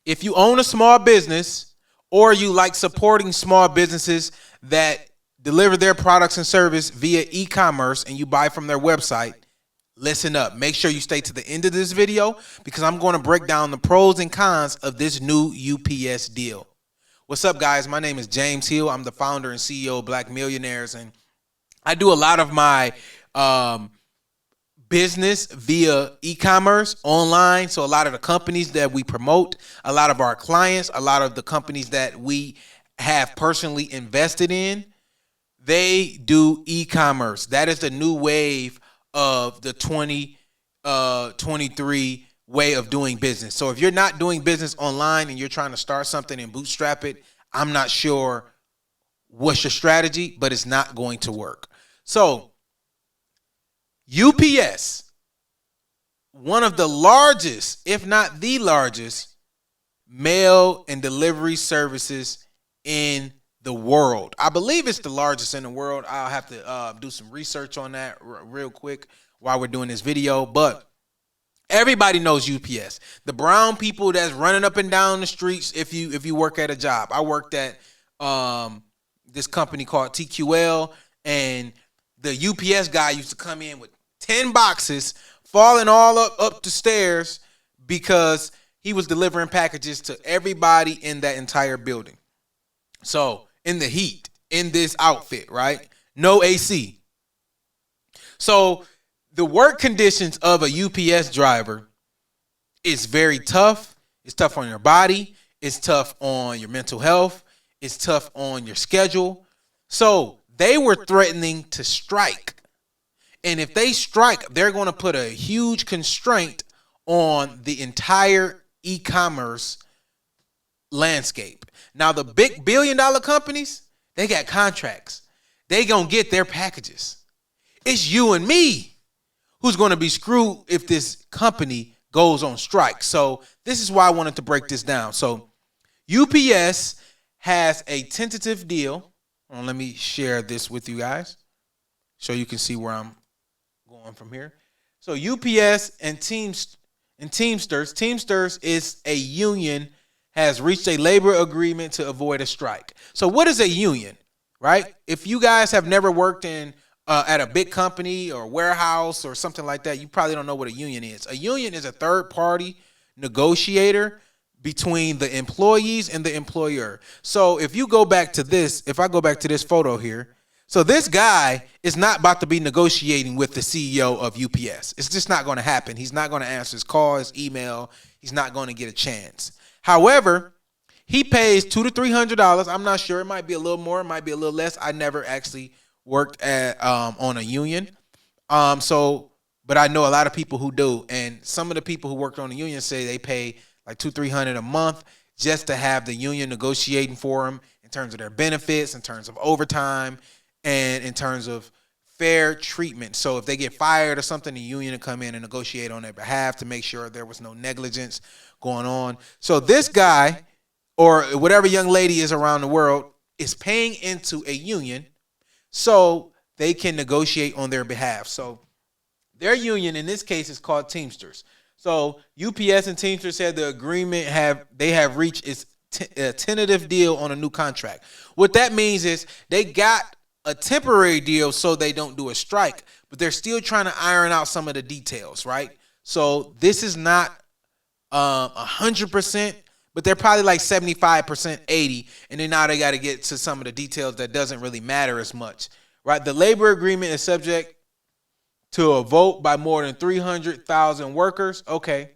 if you own a small business or you like supporting small businesses that deliver their products and service via e-commerce and you buy from their website, listen up. Make sure you stay to the end of this video because I'm going to break down the pros and cons of this new UPS deal. What's up, guys? My name is James Hill. I'm the founder and CEO of Black Millionaires, and I do a lot of my business via e-commerce online. So a lot of the companies that we promote, a lot of our clients, a lot of the companies that we have personally invested in, they do e-commerce. That is the new wave of the 2023 way of doing business. So if you're not doing business online and you're trying to start something and bootstrap it, I'm not sure what's your strategy, but it's not going to work. So UPS, one of the largest, if not the largest, mail and delivery services in the world. I believe it's the largest in the world. I'll have to do some research on that real quick while we're doing this video. But everybody knows UPS. The brown people that's running up and down the streets if you work at a job. I worked at this company called TQL, and the UPS guy used to come in with 10 boxes falling all up the stairs because he was delivering packages to everybody in that entire building. So in the heat, in this outfit, right? No AC. So the work conditions of a UPS driver is very tough. It's tough on your body. It's tough on your mental health. It's tough on your schedule. So they were threatening to strike. And if they strike, they're going to put a huge constraint on the entire e-commerce landscape. Now, the big billion-dollar companies, they got contracts. They going to get their packages. It's you and me who's going to be screwed if this company goes on strike. So this is why I wanted to break this down. So UPS has a tentative deal. Let me share this with you guys so you can see where I'm going from here. So UPS and Teamsters is a union, has reached a labor agreement to avoid a strike. So what is a union, right? If you guys have never worked in at a big company or warehouse or something like that, you probably don't know what a union is. A union is a third-party negotiator between the employees and the employer. So if you go back to this, if I go back to this photo here, so this guy is not about to be negotiating with the CEO of UPS. It's just not going to happen. He's not going to answer his call, his email. He's not going to get a chance. However, he pays $200 to $300. I'm not sure. It might be a little more. It might be a little less. I never actually worked at on a union. But I know a lot of people who do. And some of the people who worked on the union say they pay like $200-300 a month just to have the union negotiating for them in terms of their benefits, in terms of overtime, and in terms of fair treatment. So if they get fired or something, the union will come in and negotiate on their behalf to make sure there was no negligence going on. So this guy, or whatever young lady is around the world, is paying into a union so they can negotiate on their behalf. So their union in this case is called Teamsters. So UPS and Teamsters said the agreement have reached its tentative deal on a new contract. What that means is they got a temporary deal so they don't do a strike, but they're still trying to iron out some of the details, right? So this is not 100%, but they're probably like 75%, 80%, and then now they got to get to some of the details that doesn't really matter as much, right? The labor agreement is subject to a vote by more than 300,000 workers. Okay,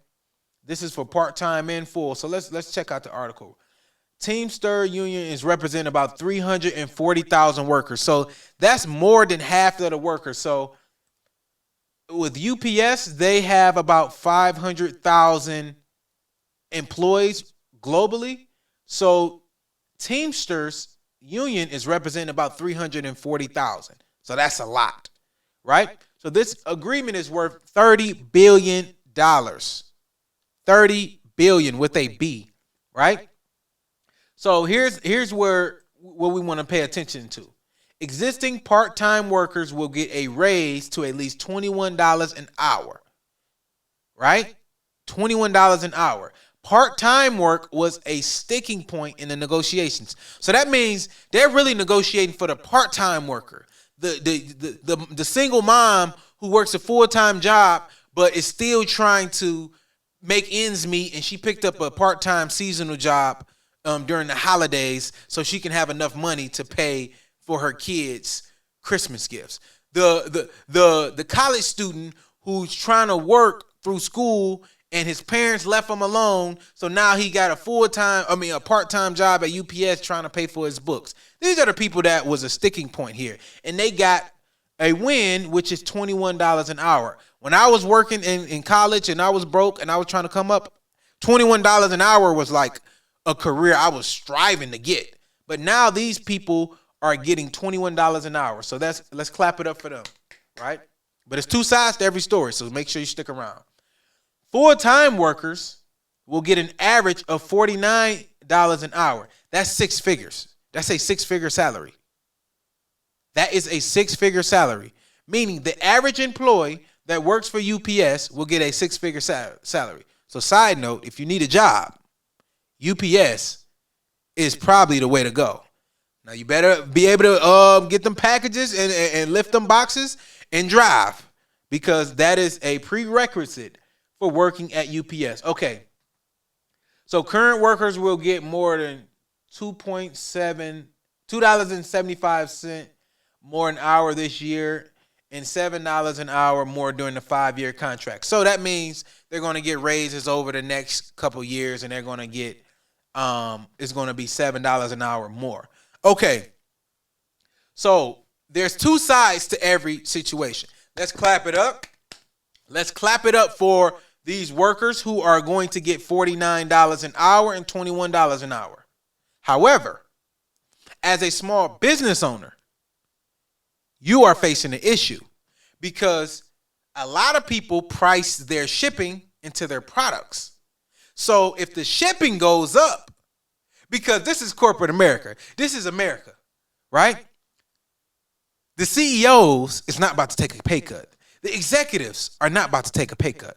this is for part-time and full. So let's check out the article. Teamster Union is representing about 340,000 workers. So that's more than half of the workers. So with UPS, they have about 500,000 employees globally. So Teamsters Union is representing about 340,000. So that's a lot, right? So this agreement is worth $30 billion. $30 billion with a B, right? So here's where what we want to pay attention to. Existing part-time workers will get a raise to at least $21 an hour, right? $21 an hour. Part-time work was a sticking point in the negotiations. So that means they're really negotiating for the part-time worker, the single mom who works a full-time job but is still trying to make ends meet, and she picked up a part-time seasonal job during the holidays so she can have enough money to pay for her kids' Christmas gifts. The college student who's trying to work through school and his parents left him alone, so now he got a part-time job at UPS trying to pay for his books. These are the people that was a sticking point here, and they got a win, which is $21 an hour. When I was working in college and I was broke and I was trying to come up, $21 an hour was like a career I was striving to get. But now these people are getting $21 an hour. So let's clap it up for them, right? But it's two sides to every story, so make sure you stick around. Full-time workers will get an average of $49 an hour. That's six figures. That's a six-figure salary. That is a six-figure salary, meaning the average employee that works for UPS will get a six-figure salary. So side note, if you need a job, UPS is probably the way to go. Now, you better be able to get them packages and lift them boxes and drive, because that is a prerequisite for working at UPS. Okay, so current workers will get more than $2.75 more an hour this year, and $7 an hour more during the 5-year contract. So that means they're going to get raises over the next couple years, and they're going to get it's going to be $7 an hour more. Okay, so there's two sides to every situation. Let's clap it up. Let's clap it up for these workers who are going to get $49 an hour and $21 an hour. However, as a small business owner, you are facing an issue, because a lot of people price their shipping into their products. So if the shipping goes up, because this is corporate America, this is America, right? The CEOs is not about to take a pay cut. The executives are not about to take a pay cut.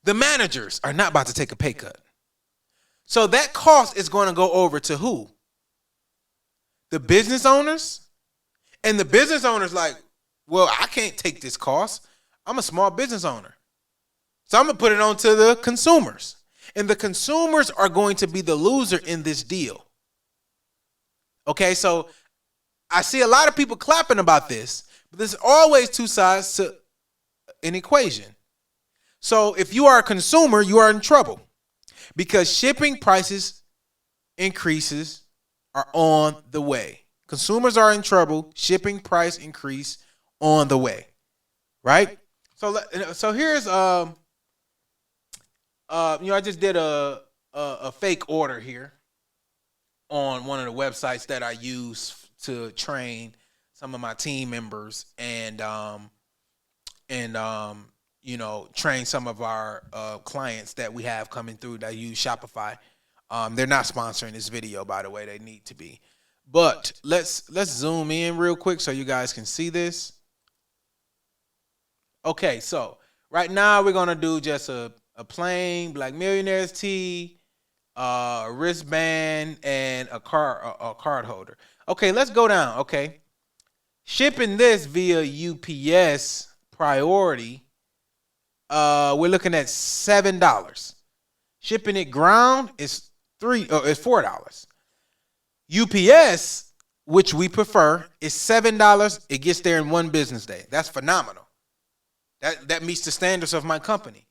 The managers are not about to take a pay cut. So that cost is going to go over to who? The business owners. And the business owner's like, well, I can't take this cost. I'm a small business owner. So I'm going to put it on to the consumers. And the consumers are going to be the loser in this deal. Okay, so I see a lot of people clapping about this, but there's always two sides to an equation. So if you are a consumer, you are in trouble, because shipping prices increases are on the way. Consumers are in trouble. Shipping price increase on the way, right? So here's I just did a fake order here on one of the websites that I use to train some of my team members and train some of our clients that we have coming through that use Shopify. They're not sponsoring this video, by the way. They need to be. But let's zoom in real quick so you guys can see this. Okay, so right now we're gonna do just a plain Black Millionaires tee, a wristband, and a card holder. Okay, let's go down. Okay, shipping this via UPS priority, we're looking at $7. Shipping it ground is $4. UPS, which we prefer, is $7. It gets there in one business day. That's phenomenal. That meets the standards of my company,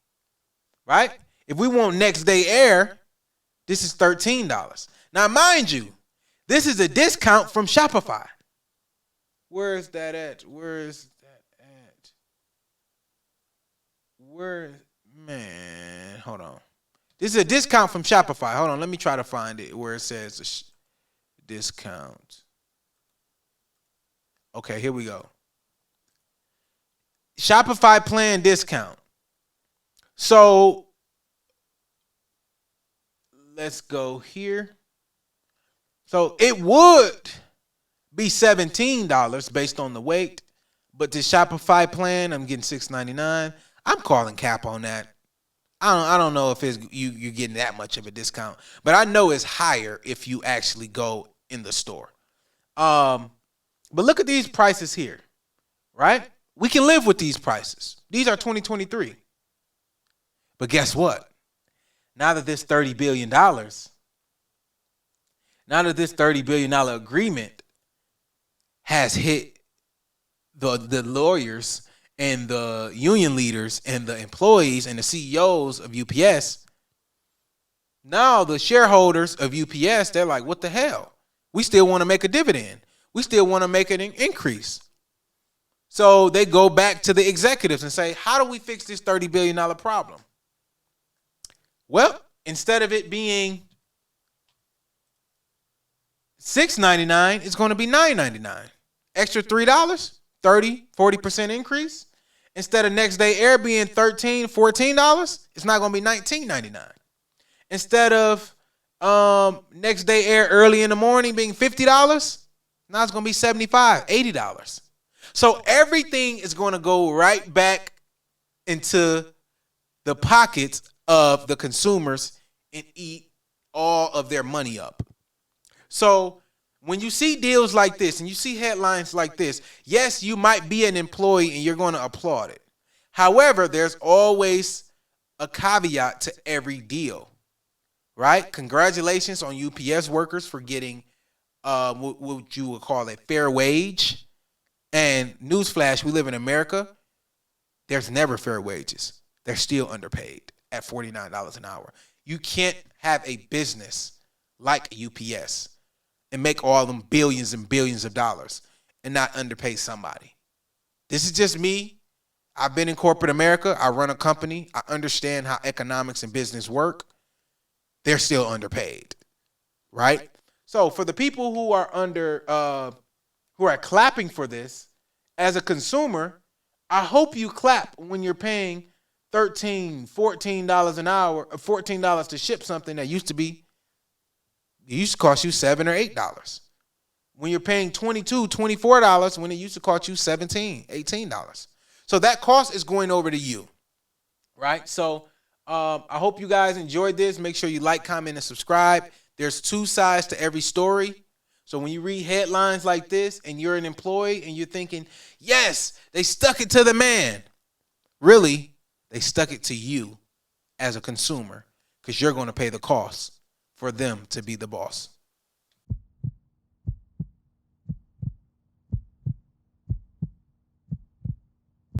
right? If we want next day air, this is $13. Now, mind you, this is a discount from Shopify. Where is that at? Hold on. This is a discount from Shopify. Hold on, let me try to find it where it says discount. Okay, here we go. Shopify plan discount. So let's go here. So it would be $17 based on the weight, but the Shopify plan, I'm getting $6.99. I'm calling cap on that. I don't know if it's you're getting that much of a discount, but I know it's higher if you actually go in the store. Um, but look at these prices here, right? We can live with these prices. These are 2023. But guess what? Now that this $30 billion, now that this $30 billion agreement has hit the lawyers and the union leaders and the employees and the CEOs of UPS, now the shareholders of UPS, they're like, what the hell? We still want to make a dividend. We still want to make an increase. So they go back to the executives and say, how do we fix this $30 billion problem? Well, instead of it being $6.99, it's going to be $9.99. Extra $3, 40% increase. Instead of next day air being $13, $14, it's not going to be $19.99. Instead of next day air early in the morning being $50, now it's going to be $75, $80. So everything is going to go right back into the pockets of the consumers and eat all of their money up. So when you see deals like this and you see headlines like this, yes, you might be an employee and you're going to applaud it. However, there's always a caveat to every deal, right? Congratulations on UPS workers for getting what you would call a fair wage. And newsflash, we live in America. There's never fair wages. They're still underpaid at $49 an hour. You can't have a business like UPS and make all them billions and billions of dollars and not underpay somebody. This is just me. I've been in corporate America. I run a company. I understand how economics and business work. They're still underpaid, right? So for the people who are who are clapping for this, as a consumer, I hope you clap when you're paying $13, $14 an hour, $14 to ship something that used to cost you $7 or $8. When you're paying $22, $24 when it used to cost you $17, $18. So that cost is going over to you, right? So I hope you guys enjoyed this. Make sure you like, comment, and subscribe. There's two sides to every story. So when you read headlines like this and you're an employee and you're thinking, yes, they stuck it to the man. Really, they stuck it to you as a consumer because you're going to pay the cost for them to be the boss.